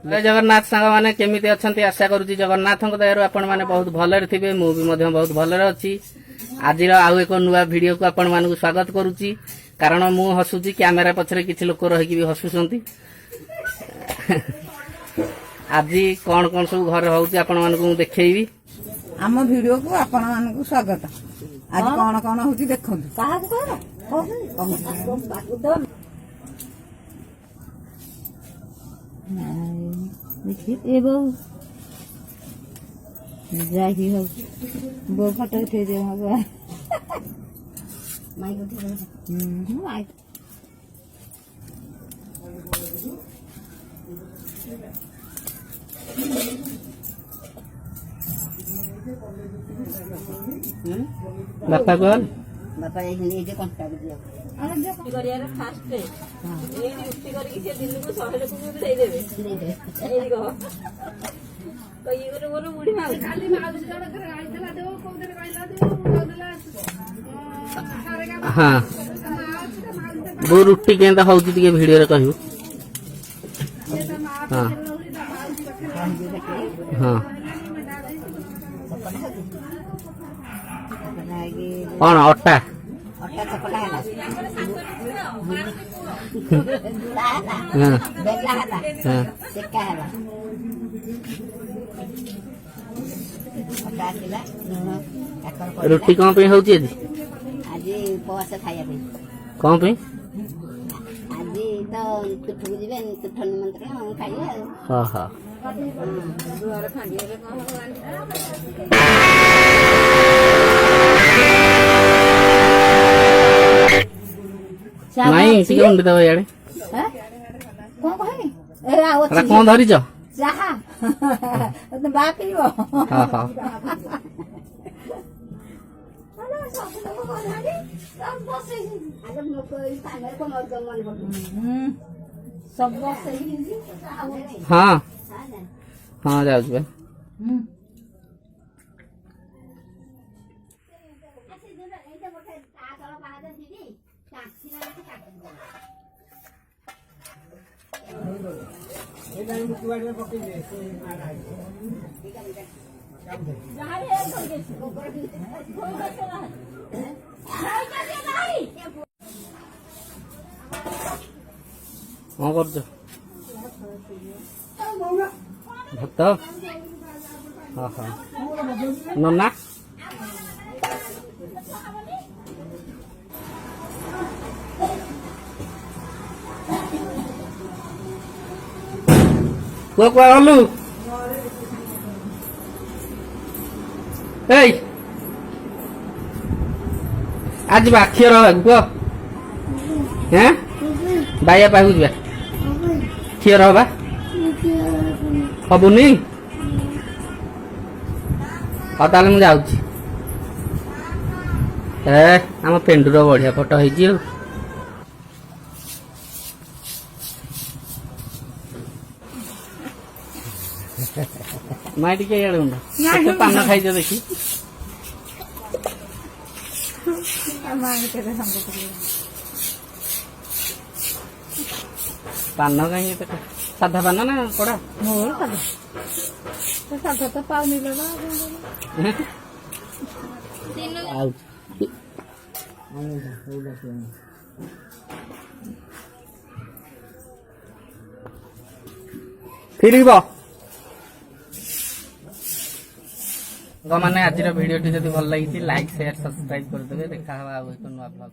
जय जगन्नाथ सांग मैंने केमी अच्छा आशा करुच्ची जगन्नाथ दयारू आपण मैंने बहुत भलरे थे मुझे बहुत भलरे अच्छी आज आउ एक नुआ भिडियो को आपण मानक स्वागत करुच्ची कारण मु हसुची कैमेरा पछरे किछि लोक रही भी हसुछंती आज कौन कौन सब घर होउची आपण मानक देखैबी आम वीडियो को आपण मानक स्वागत आज कौन कौन होउची देखंतु काहा को देखिए ए बो जाही हो बो फोटो उठे दे मगा माइक उठे दे माइक बापा कौन बापा ये कंटा दियो गरियार फास्ट ए उठी करके से दिन को 100 लोक को दे देबे एई गो तो ये करे बोलो बुढ़ी मां खाली माउस जड़ करे आइतला देओ को दिन कहला देओ कहला हां वो रुट्टी केंदा होउची ଟିକେ वीडियो रे कहू हां हां कौन अट्टा अट्टा चपला है हां बेला है हां सेका है अट्टा किला रोटी कौन पे होउची आज आज उपवास खाया पे कौन पे आज तो तुठु जीवे तुठ निमंत्रण खाइए हां हां दुआर खांडिए रे कौन नहीं ठीक उंडी दबा याडे हैं कौन कहनी ए आओ अरे कौन धरिछ चाहा तो बा पीबो हां हां अरे सब लोग बधाड़ी सब बसे अगर लोग इस कामर को मर जमन सब बसे हां हां जाऊ बे कौन कर भात हाँ हाँ नन्ना कुआ कुआ गलु आज बाखियर कुह हैं बाया पाखु जा खियर हवा हबुनी हाँ ताले मुझे जाऊँ आम पेंडुर बढ़िया फोटो है माँ टे इे पान खाई देखी पान कहीं साधा पान ना कड़ा मोर साधा तो पाउनी लो फिर मैंने आज भिडियो जब भल लगी लाइक शेयर सब्सक्राइब करदे देखा एक नुआ ब्लॉग।